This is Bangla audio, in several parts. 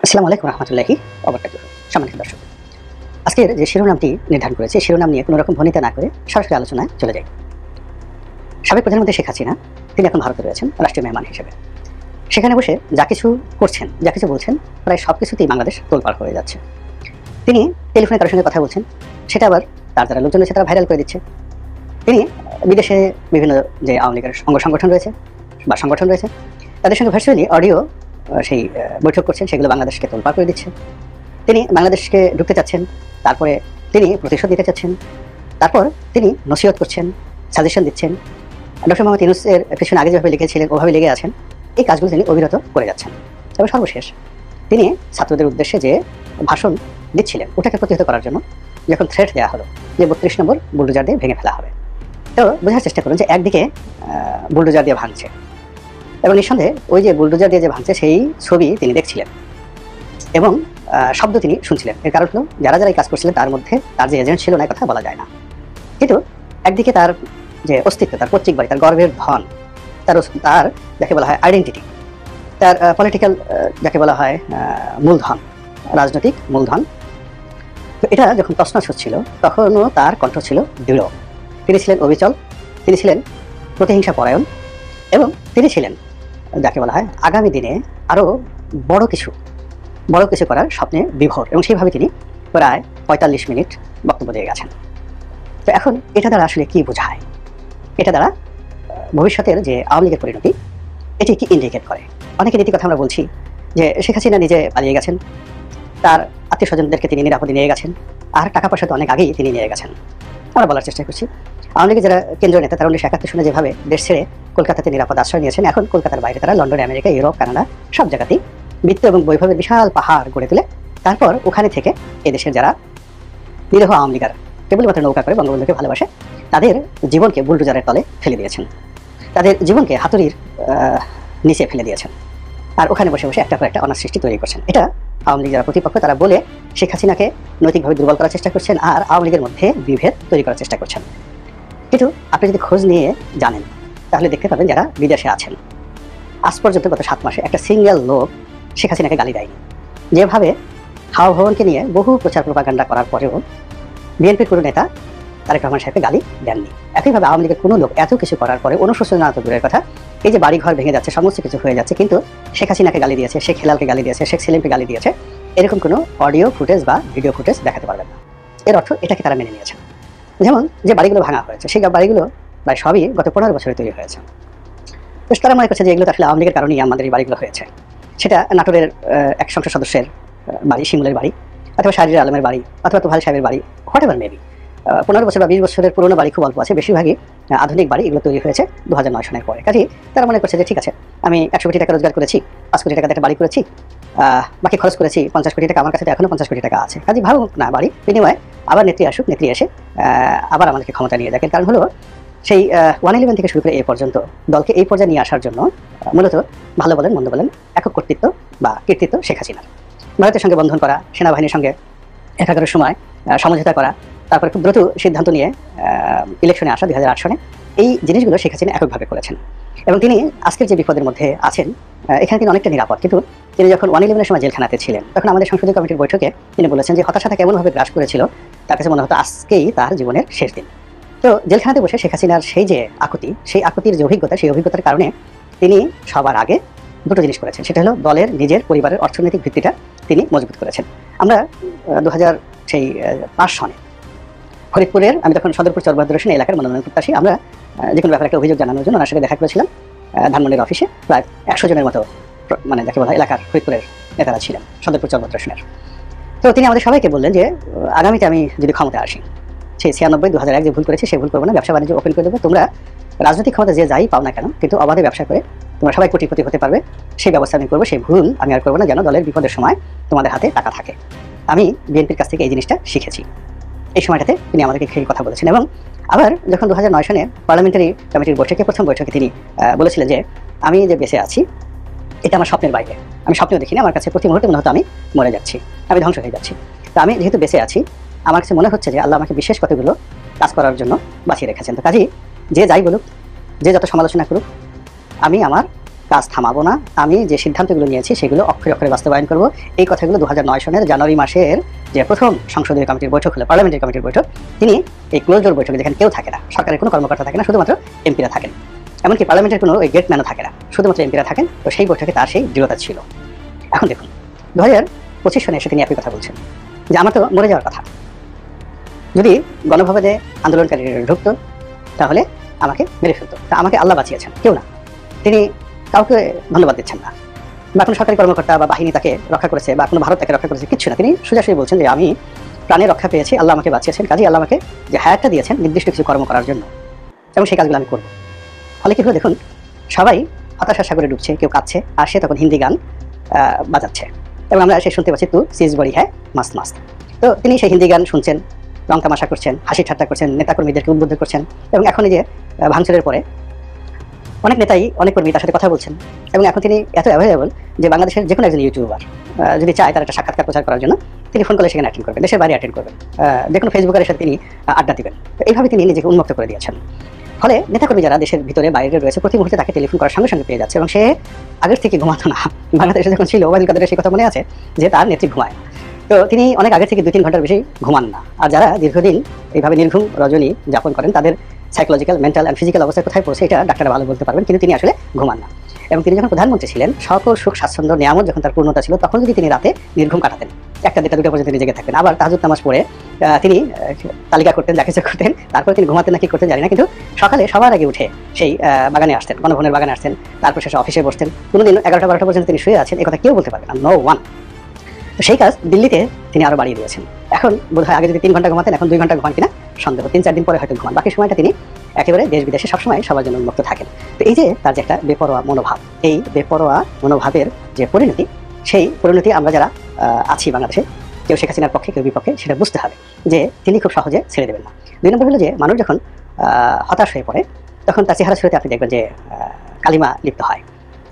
আসসালামু আলাইকুম রহমতুল্লাহি ওয়াবারাকাতুহু। সম্মানিত দর্শক, আজকের যে শিরোনামটি নির্ধারণ করেছে শিরোনাম নিয়ে কোনো রকম ভনিতা না করে সরাসরি আলোচনায় চলে যাই। সাবেক প্রধানমন্ত্রী শেখ হাসিনা তিনি এখন ভারতে রয়েছেন রাষ্ট্রীয় মেহমান হিসেবে। সেখানে বসে যা কিছু করছেন, যা কিছু বলছেন, প্রায় সব কিছুতেই বাংলাদেশ তোলপাড় হয়ে যাচ্ছে। তিনি টেলিফোনে কারোর সঙ্গে কথা বলছেন, সেটা আবার তার যারা লোকজন রয়েছে তারা ভাইরাল করে দিচ্ছে। তিনি বিদেশে বিভিন্ন যে আওয়ামী লীগের সংগঠন রয়েছে বা সংগঠন রয়েছে তাদের সঙ্গে ভার্চুয়ালি অডিও সেই বৈঠক করছেন, সেগুলো বাংলাদেশকে তোলপাড় করে দিচ্ছে। তিনি বাংলাদেশকে ঢুকতে চাচ্ছেন, তারপরে তিনি প্রতিশোধ নিতে চাচ্ছেন, তারপর তিনি নসিহত করছেন, সাজেশন দিচ্ছেন। ডক্টর মোহাম্মদ ইউনূসের পেছনে আগে যেভাবে লিখেছিলেন ওভাবে লেগে আছেন। এই কাজগুলো তিনি অবিরত করে যাচ্ছেন। তবে সর্বশেষ তিনি ছাত্রদের উদ্দেশ্যে যে ভাষণ দিচ্ছিলেন ওটাকে প্রতিহত করার জন্য যখন থ্রেট দেওয়া হলো যে 32 নম্বর বুলডোজার দিয়ে ভেঙে ফেলা হবে, তো বোঝার চেষ্টা করুন যে একদিকে বুলডোজার দিয়ে ভাঙছে এবং নিঃসন্দেহে ওই যে বুলডোজার দিয়ে যে ভাঙছে সেই ছবি তিনি দেখছিলেন এবং শব্দ তিনি শুনছিলেন। এর কারণ হলো যারা যারা এই কাজ করছিলেন তার মধ্যে তার যে এজেন্ট ছিল না কথা বলা যায় না, কিন্তু একদিকে তার যে অস্তিত্ব, তার পৈতৃক বাড়ি, তার গর্বের ধন, তার যাকে বলা হয় আইডেন্টিটি, তার পলিটিক্যাল যাকে বলা হয় মূলধন, রাজনৈতিক মূলধন, তো এটা যখন তছনছ হচ্ছিল তখনও তার কণ্ঠ ছিল দৃঢ়। তিনি ছিলেন অবিচল, তিনি ছিলেন প্রতিহিংসা পরায়ণ এবং তিনি ছিলেন যাকে বলা হয় আগামী দিনে আরও বড় কিছু করার স্বপ্নে বিভোর এবং সেইভাবে তিনি প্রায় 45 মিনিট বক্তব্য দিয়ে গেছেন। তো এখন এটা দ্বারা আসলে কি বোঝায়? এটা দ্বারা ভবিষ্যতের যে আওয়ামী লীগের পরিণতি এটি কি ইন্ডিকেট করে? অনেকে নীতি কথা আমরা বলছি যে শেখ হাসিনা নিজে পালিয়ে গেছেন, তার আত্মীয় স্বজনদেরকে তিনি নিরাপদে নিয়ে গেছেন, আর টাকা পয়সা তো অনেক আগেই তিনি নিয়ে গেছেন। আমরা বলার চেষ্টা করছি আওয়ামী লীগের যারা কেন্দ্রীয় নেতা তারা 1971 সনে যেভাবে দেশ ছেড়ে কলকাতাতে নিরাপদ আশ্রয় নিয়েছেন, এখন কলকাতার বাইরে তারা লন্ডন, আমেরিকা, ইউরোপ, কানাডা সব জায়গাতেই বৃত্ত এবং বৈভবের বিশাল পাহাড় গড়ে তুলে তারপর ওখানে থেকে এদেশের যারা নিরীহ আওয়ামী লীগার কেবলমাত্র নৌকা করে বঙ্গবন্ধুকে ভালোবাসে তাদের জীবনকে বুলডোজারের তলে ফেলে দিয়েছেন, তাদের জীবনকে হাতুড়ির নিচে ফেলে দিয়েছেন, আর ওখানে বসে বসে একটা পর একটা অনার সৃষ্টি তৈরি করছেন। এটা আওয়ামী লীগ যারা প্রতিপক্ষ তারা বলে শেখ হাসিনাকে নৈতিকভাবে দুর্বল করার চেষ্টা করছেন আর আওয়ামী লীগের মধ্যে বিভেদ তৈরি করার চেষ্টা করছেন। কিন্তু আপনি যদি খোঁজ নিয়ে জানেন তাহলে দেখতে পাবেন যারা বিদেশে আছেন আজ পর্যন্ত গত 7 মাসে একটা সিঙ্গেল লোক শেখ হাসিনাকে গালি দেয়নি। যেভাবে হাওয়া ভবনকে নিয়ে বহু প্রচার প্রপাগান্ডা করার পরেও বিএনপির কোনো নেতা তারেক রহমান সাহেবকে গালি দেননি। একইভাবে আওয়ামী লীগের কোনো লোক এত কিছু করার পরে অনুশোচনা তো দূরের কথা, এই যে বাড়িঘর ভেঙে যাচ্ছে, সমস্ত কিছু হয়ে যাচ্ছে, কিন্তু শেখ হাসিনাকে গালি দিয়েছে, শেখ হেলালকে গালি দিয়েছে, শেখ সেলিমকে গালি দিয়েছে, এরকম কোনো অডিও ফুটেজ বা ভিডিও ফুটেজ দেখাতে পারবেন না। এর অর্থ এটাকে তারা মেনে নিয়েছেন। যেমন যে বাড়িগুলো ভাঙা হয়েছে সেই বাড়িগুলো প্রায় সবই গত 15 বছরে তৈরি হয়েছে। তো তারা মনে করছে যে এগুলো আসলে আওয়ামী লীগের কারণেই আমাদের এই বাড়িগুলো হয়েছে। সেটা নাটোরের এক সংসদ সদস্যের বাড়ি, শিমুলের বাড়ি, অথবা শাহরিয়ার আলমের বাড়ি, অথবা তোফায়েল সাহেবের বাড়ি, হোয়াট এভার মেবি। 15 বছর বা 20 বছরের পুরোনো বাড়ি খুব অল্প আছে, বেশিরভাগই আধুনিক বাড়ি, এগুলো তৈরি হয়েছে 2009 সনের পরে। কাজেই তারা মনে করছে যে ঠিক আছে, আমি 100 কোটি টাকা রোজগার করেছি, 5 কোটি টাকা একটা বাড়ি করেছি, বাকি খরচ করেছি 50 কোটি টাকা, আমার কাছে তো এখনো 50 কোটি টাকা আছে, কাজেই ভালো না বাড়ি, বিনিময়ে আবার নেত্রী আসুক, নেত্রী এসে আবার আমাদেরকে ক্ষমতা নিয়ে দেখেন। কারণ হলো সেই 111 থেকে শুরু করে এই পর্যন্ত দলকে এই পর্যায়ে নিয়ে আসার জন্য মূলত ভালো বলেন মন্দ বলেন একক কর্তৃত্ব বা কৃতিত্ব শেখ হাসিনার। ভারতের সঙ্গে বন্ধন করা, সেনাবাহিনীর সঙ্গে একাগারের সময় সমঝোতা করা, তারপরে খুব দ্রুত সিদ্ধান্ত নিয়ে ইলেকশনে আসা 2008 সনে, এই জিনিসগুলো শেখ হাসিনা এককভাবে করেছেন। এবং তিনি আজকের যে বিপদের মধ্যে আছেন এখানে তিনি অনেকটা নিরাপদ, কিন্তু তিনি যখন 111-এর সময় জেলখানাতে ছিলেন তখন আমাদের সংসদীয় কমিটির বৈঠকে তিনি বলেছেন যে হতাশাটা কেমনভাবে গ্রাস করেছিল তার কাছে মনে হতো আজকেই তার জীবনের শেষ দিন। তো জেলখানাতে বসে শেখ হাসিনার সেই যে আকুতি, সেই আকুতির যে অভিজ্ঞতা, সেই অভিজ্ঞতার কারণে তিনি সবার আগে দুটো জিনিস করেছেন। সেটা হলো দলের নিজের পরিবারের অর্থনৈতিক ভিত্তিটা তিনি মজবুত করেছেন। আমরা 2005 সনে ফরিদপুরের, আমি তখন সদরপুর চরবাহাদুর হোসেন এলাকার মনোনয়ন প্রত্যাশী, আমরা যে কোনো ব্যাপারে একটা অভিযোগ জানানোর জন্য ওনার সাথে দেখা করেছিলাম ধানমন্ডির অফিসে। প্রায় 100 জনের মতো মানে যাকে বলা হয় এলাকার ফরিদপুরের নেতারা ছিলেন সদরপুর চরবাহাদুর হোসেনের। তো তিনি আমাদের সবাইকে বললেন যে আগামীতে আমি যদি ক্ষমতায় আসি, সেই 96-2001 যে ভুল করেছে সেই ভুল করবো না, ব্যবসা বাণিজ্য ওপেন করে দেবো, তোমরা রাজনৈতিক ক্ষমতা যে যাই পাও না কেন কিন্তু অবাধে ব্যবসা করে তোমরা সবাই কোটিপতি হতে পারবে, সেই ব্যবস্থা আমি করবো, সেই ভুল আমি আর করবো না, যেন দলের বিপদের সময় তোমাদের হাতে টাকা থাকে। আমি বিএনপির কাছ থেকে এই জিনিসটা শিখেছি। এই সময়টাতে তিনি আমাদেরকে সেই কথা বলেছেন। এবং আবার যখন 2009 সনে পার্লামেন্টারি কমিটির বৈঠকে, প্রথম বৈঠকে তিনি বলেছিলেন যে আমি যে বেঁচে আছি এটা আমার স্বপ্নের বাইরে, আমি স্বপ্নেও দেখিনি, আমার কাছে প্রতি মুহূর্তে মনে হতো আমি মরে যাচ্ছি, আমি ধ্বংস হয়ে যাচ্ছি। তো আমি যেহেতু বেঁচে আছি আমার কাছে মনে হচ্ছে যে আল্লাহ আমাকে বিশেষ কতগুলো কাজ করার জন্য বাঁচিয়ে রেখেছেন। তো কাজেই যে যাই বলুক, যে যত সমালোচনা করুক, আমি আমার কাজ থামাবো না, আমি যে সিদ্ধান্তগুলো নিয়েছি সেগুলো অক্ষরে অক্ষরে বাস্তবায়ন করব। এই কথাগুলো 2009 সনের জানুয়ারি মাসের যে প্রথম সংসদীয় কমিটির বৈঠক হলো, পার্লামেন্টারি কমিটির বৈঠক, তিনি এই ক্লোজ ডোর বৈঠকে, যেখানে কেউ থাকে না, সরকারের কোনো কর্মকর্তা থাকে না, শুধুমাত্র এমপিরা থাকেন, এমনকি পার্লামেন্টের কোনো ওই গেটম্যানও থাকে না, শুধুমাত্র এমপিরা থাকেন। তো সেই বৈঠকে তার সেই দৃঢ়তা ছিল। এখন দেখুন 2025 সনে এসে তিনি একই কথা বলছেন যে আমার তো মরে যাওয়ার কথা, যদি গণভবনে আন্দোলনকারীরা ঢুকতো তাহলে আমাকে মেরে ফেলতো, তা আমাকে আল্লাহ বাঁচিয়েছেন, কেউ না। তিনি কাউকে ধন্যবাদ দিচ্ছেন না, বা কোনো সরকারি কর্মকর্তা বা বাহিনী তাকে রক্ষা করেছে, বা কোনো ভারত তাকে রক্ষা করেছে, কিচ্ছু না। তিনি সোজাসুজি বলছেন যে আমি প্রাণে রক্ষা পেয়েছি, আল্লাহ আমাকে বাঁচিয়েছেন, কাজেই আল্লাহ আমাকে যে হায়াতটা দিয়েছেন নির্দিষ্ট কিছু কর্ম করার জন্য, এবং সেই কাজগুলো আমি করবো। ফলে কি হলো দেখুন, সবাই হতাশার সাগরে ডুবছে, কেউ কাঁদছে, আর সে তখন হিন্দি গান বাজাচ্ছে, এবং আমরা সে শুনতে পাচ্ছি তু সিজ বড়ি হ্যাঁ মাস্ত মাস্ত। তো তিনি সেই হিন্দি গান শুনছেন, রং তামাশা করছেন, হাসি ঠাট্টা করছেন, নেতাকর্মীদেরকে উদ্বুদ্ধ করছেন, এবং এখন এই যে ভাঙচুরের পরে অনেক নেতাই, অনেক কর্মী তার সাথে কথা বলছেন, এবং এখন তিনি এত অ্যাভেলেবল যে বাংলাদেশের যে কোনো একজন ইউটিউবার যদি চায় তার একটা সাক্ষাৎকার প্রচার করার জন্য, তিনি ফোন করে সেখানে অ্যাটেন্ড করবেন, দেশের বাইরে অ্যাটেন্ড করবেন, যে কোনো ফেসবুকের সাথে তিনি আড্ডা দিবেন। তো এইভাবে তিনি নিজেকে উন্মুক্ত করে দিয়েছেন। ফলে নেতাকর্মী যারা দেশের ভিতরে বাইরে রয়েছে প্রতি মুহূর্তে তাকে টেলিফোন করার সঙ্গে সঙ্গে পেয়ে যাচ্ছে, এবং সে আগের থেকে ঘুমাতো না। বাংলাদেশে যখন ছিল ওবায়দুল কাদেরের সেই কথা মনে আছে যে তার নেত্রী ঘুমায়, তো তিনি অনেক আগের থেকে 2-3 ঘন্টার বেশি ঘুমান না। আর যারা দীর্ঘদিন এইভাবে নির্ঘুম রজনী যাপন করেন তাদের সাইকোলজিক্যাল, মেন্টাল অ্যান্ড ফিজিক্যাল অবস্থা কোথায় পড়ছে এটা ডাক্তাররা ভালো বলতে পারবেন, কিন্তু তিনি আসলে ঘুমান না। এবং তিনি যখন প্রধানমন্ত্রী ছিলেন, সকল সুখ স্বাচ্ছন্দ্য নিয়ামত যখন তার পূর্ণতা ছিল, তখন যদি তিনি রাতে নির্ঘুম কাটাতেন, 1টা-2টা পর্যন্ত তিনি জেগে থাকতেন, আবার তাহাজ্জুদ নামাজ পড়ে তিনি তালিকা করতেন, যা কিছু করতেন, তারপর তিনি ঘুমাতেন না কি করতেন জানি না, কিন্তু সকালে সবার আগে উঠে সেই বাগানে আসতেন, গণভবনের বাগানে আসতেন, তারপর শেষে অফিসে বসতেন। কোনোদিন 11টা-12টা পর্যন্ত তিনি শুয়ে আছেন, এই কথা কেউ বলতে পারবে না, নো ওয়ান। সেই কাজ দিল্লিতে তিনি আরো বাড়িয়ে দিয়েছেন। এখন বোধহয় আগে যদি 3 ঘন্টা ঘুমাতেন, এখন 2 ঘন্টা ঘুমান কিনা সন্দেহ, 3-4 দিন পরে হয়তো ঘুমান, বাকি সময়টা তিনি একেবারে দেশ বিদেশে সবসময় সবার জন্য উন্মুক্ত থাকেন। তো এই যে তার যে একটা বেপরোয়া মনোভাব, এই বেপরোয়া মনোভাবের যে পরিণতি, সেই পরিণতি আমরা যারা আছি বাংলাদেশে, কেউ শেখ হাসিনার পক্ষে কেউ বিপক্ষে, সেটা বুঝতে হবে যে তিনি খুব সহজে ছেড়ে দেবেন না। 2 নম্বর হলো যে মানুষ যখন হতাশ হয়ে পড়ে, তখন তার চেহারা ছবিতে আপনি দেখবেন যে কালিমা লিপ্ত হয়,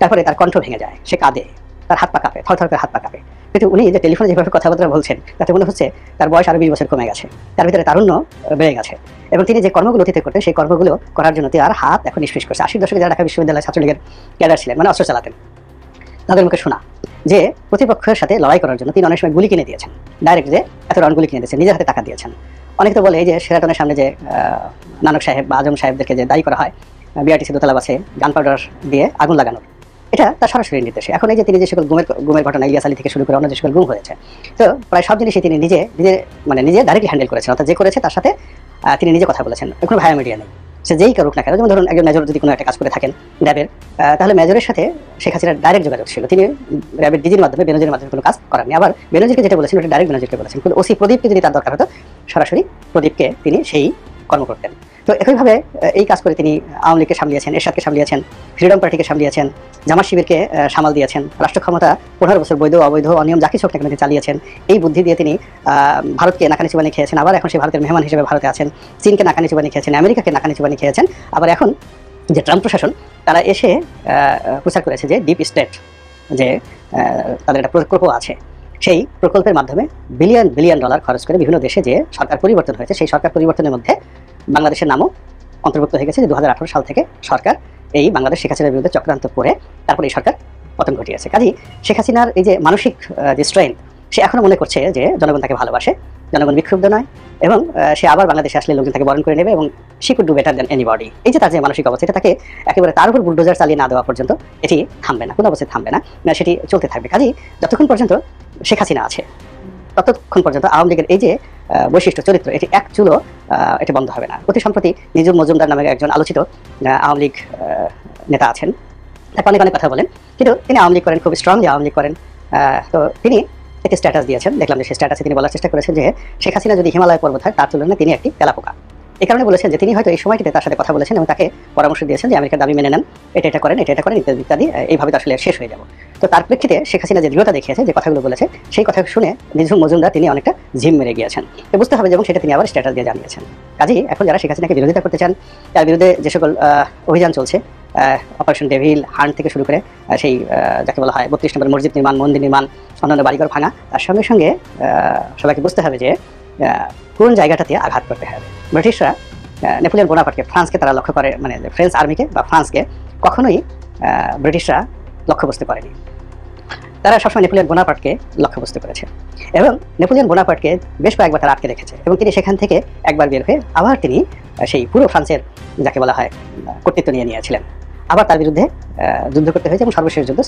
তারপরে তার কণ্ঠ ভেঙে যায়, সে কাঁদে, তার হাত পা কাঁপে, থরথর করে হাত পা কাঁপে। কিন্তু উনি যে টেলিফোনে যেভাবে কথাবার্তা বলছেন, তাতে মনে হচ্ছে তার বয়স আরো 20 বছর কমে গেছে, তার ভিতরে তারুণ্য বেড়ে গেছে, এবং তিনি যে কর্মগুলো অতীতে করতেন সেই কর্মগুলো করার জন্য তার হাত এখন নিষ্পিস করছে। 80 দশকে যারা ঢাকা বিশ্ববিদ্যালয় ছাত্রলীগের ক্যাডার ছিলেন, মানে অস্ত্র চালাতেন, তাদের মুখে শোনা যে প্রতিপক্ষের সাথে লড়াই করার জন্য তিনি অনেক সময় গুলি কিনে দিয়েছেন, ডাইরেক্ট যে এত রাউন্ড গুলি কিনে দিয়েছেন, নিজের হাতে টাকা দিয়েছেন। অনেকে তো বলে এই যে শেরাটনের সামনে যে নানক সাহেব বা আজম সাহেবদেরকে যে দায়ী করা হয় বিআরটিসি দোতলা বাসে গান পাউডার দিয়ে আগুন লাগানোর, এটা তার সরাসরি নির্দেশে। এখন এই যে তিনি যে সকল গুমের ঘটনা, ইলিয়াস আলী থেকে শুরু করে অন্য যে সকল গুম হয়েছে, তো প্রায় সব জিনিসই তিনি নিজে ডাইরেক্টলি হ্যান্ডেল করেছেন, অর্থাৎ যে করেছে তার সাথে তিনি নিজে কথা বলেছেন, কোনো ভায়া মিডিয়া নেই। সে যেই করুক না কেন, যেমন ধরুন একজন মেজর যদি কোনো একটা কাজ করে থাকেন র্যাবের, তাহলে মেজরের সাথে শেখ হাসিনার ডাইরেক্ট যোগাযোগ ছিল, তিনি র্যাবের ডিজির মাধ্যমে, বেনজিরের মাধ্যমে কোনো কাজ করেননি। আবার বেনজিরকে যেটা বলেছেন ওটা ডাইরেক্ট বেনজিরকে বলেছেন, কিন্তু ওসি প্রদীপকে যদি তার দরকার হতো, সরাসরি প্রদীপকে তিনি সেই কর্ম করতেন। তো একইভাবে এই কাজ করে তিনি আওয়ামী লীগকে সামলিয়েছেন, এরশাদকে সামলিয়েছেন, ফ্রিডম পার্টিকে সামলিয়েছেন, জামাত শিবিরকে সামাল দিয়েছেন, রাষ্ট্র ক্ষমতা 15 বছর বৈধ অবৈধ অনিয়ম যা কিছু হোক না কেন চালিয়েছেন। এই বুদ্ধি দিয়ে তিনি ভারতকে নাকানি চুবানি খেয়েছেন, আবার এখন সে ভারতের মেহমান হিসেবে ভারতে আছেন, চীনকে নাকানি চুবানি খেয়েছেন, আমেরিকাকে নাকানি চুবানি খেয়েছেন। আবার এখন যে ট্রাম্প প্রশাসন, তারা এসে প্রচার করেছে যে ডিপ স্টেট, যে তাদের একটা প্রকল্প আছে, সেই প্রকল্পের মাধ্যমে বিলিয়ন বিলিয়ন ডলার খরচ করে বিভিন্ন দেশে যে সরকার পরিবর্তন হয়েছে, সেই সরকার পরিবর্তনের মধ্যে বাংলাদেশের নামও অন্তর্ভুক্ত হয়ে গেছে, যে 2018 সাল থেকে সরকার এই বাংলাদেশ শেখ হাসিনার বিরুদ্ধে চক্রান্ত করে তারপরে এই সরকার পতন ঘটিয়েছে। কাজেই শেখ হাসিনার এই যে মানসিক যে স্ট্রেংথ, সে এখনো মনে করছে যে জনগণ তাকে ভালোবাসে, জনগণ বিক্ষুব্ধ নয়, এবং সে আবার বাংলাদেশে আসলে লোকজন তাকে বরণ করে নেবে, এবং she could do better than anybody. এই যে তার যে মানসিক অবস্থা, এটা তাকে একেবারে তার উপর বুলডোজার চালিয়ে না দেওয়া পর্যন্ত এটি থামবে না, কোনো অবস্থায় থামবে না, সেটি চলতে থাকবে। কাজেই যতক্ষণ পর্যন্ত শেখ হাসিনা আছে, ততক্ষণ পর্যন্ত আওয়ামী লীগের এই যে বৈশিষ্ট্য চরিত্র, এটি এক চুলো এটি বন্ধ হবে না। অতি সম্প্রতি নিজুম মজুমদার নামে একজন আলোচিত আওয়ামী লীগ নেতা আছেন, তাকে অনেক কথা বলেন, কিন্তু তিনি আওয়ামী লীগ করেন, খুব স্ট্রংলি আওয়ামী লীগ করেন। তো তিনি একটি স্ট্যাটাস দিয়েছেন, দেখলাম যে সেই স্ট্যাটাসে তিনি বলার চেষ্টা করেছেন যে শেখ হাসিনা যদি হিমালয় পর্বত হয়, তার তুলনায় তিনি একটি তেলাপোকা। এই কারণে বলেছেন যে তিনি হয়তো এই সময়টিতে তার সাথে কথা বলেছেন এবং তাকে পরামর্শ দিয়েছেন যে আমেরিকার দাবি মেনে নেন, এটা করেন, এটা করেন, ইত্যাদি ইত্যাদি, এইভাবে তো আসলে শেষ হয়ে যাব। তো তার প্রেক্ষিতে শেখ হাসিনা যে দৃঢ়তা দেখিয়েছে, যে কথাগুলো বলেছে, সেই কথা শুনে নিঝুম মজুমদার তিনি অনেকটা ঝিম মেরে গিয়েছেন। তো বুঝতে হবে, এবং সেটা তিনি আবার স্ট্যাটাস দিয়ে জানিয়েছেন। কাজেই এখন যারা শেখ হাসিনাকে বিরোধিতা করতে চান, তার বিরুদ্ধে যে সকল অভিযান চলছে, অপারেশন ডেভিল, হান্ট থেকে শুরু করে সেই যাকে বলা হয় 32 নম্বর মসজিদ নির্মাণ, মন্দির নির্মাণ, অন্যান্য বাড়িঘর ভাঙা, তার সঙ্গে সঙ্গে সবাইকে বুঝতে হবে যে কোন জায়গাটাতে আঘাত করতে হবে। ব্রিটিশরা নেপোলিয়ন বোনাপার্টকে, ফ্রান্সকে তারা লক্ষ্য করে, মানে ফ্রেঞ্চ আর্মিকে বা ফ্রান্সকে কখনোই ব্রিটিশরা লক্ষ্যবস্তু করেনি। তারা সবসময় নেপোলিয়ন বোনাপার্টকে লক্ষ্যবস্তু করেছে এবং নেপোলিয়ন বোনাপার্টকে বেশ কয়েকবার তারা আটকে রেখেছে এবং তিনি সেখান থেকে একবার বের হয়ে আবার তিনি সেই পুরো ফ্রান্সের যাকে বলা হয় কর্তৃত্ব নিয়ে নিয়েছিলেন। আবার তার বিরুদ্ধে যুদ্ধ করতে হয়েছে এবং সর্বশেষ যুদ্ধ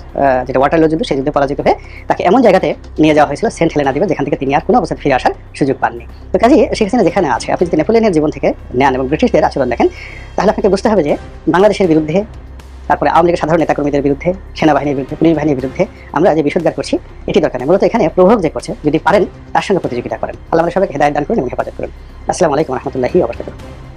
যেটা ওয়াটারলু যুদ্ধ, সেই যুদ্ধে পরাজিত হয়ে তাকে এমন জায়গাতে নিয়ে যাওয়া হয়েছিল সেন্ট হেলেনা দ্বীপে, যেখান থেকে তিনি আর কোনো অবস্থায় ফিরে আসার সুযোগ পাননি। তো কাজেই শেখ হাসিনা যেখানে আছে, আপনি যদি নেপোলিয়নের জীবন থেকে নেন এবং ব্রিটিশদের আচরণ দেখেন, তাহলে আপনাকে বুঝতে হবে যে বাংলাদেশের বিরুদ্ধে, তারপরে আওয়ামী লীগের সাধারণ নেতাকর্মীদের বিরুদ্ধে, সেনাবাহিনীর বিরুদ্ধে, পুলিশ বাহিনীর বিরুদ্ধে আমরা যে বিষোদ্গার করছি এটি দরকার নেই। মূলত এখানে প্রভাব যে করছে, যদি পারেন তার সঙ্গে প্রতিযোগিতা করেন। আল্লাহ আমাদের সবাইকে হেদায়েত দান করুন এবং হেফাজত করুন। আসসালামু আলাইকুম রহমতুল্লাহি ওয়া বারাকাতুহু।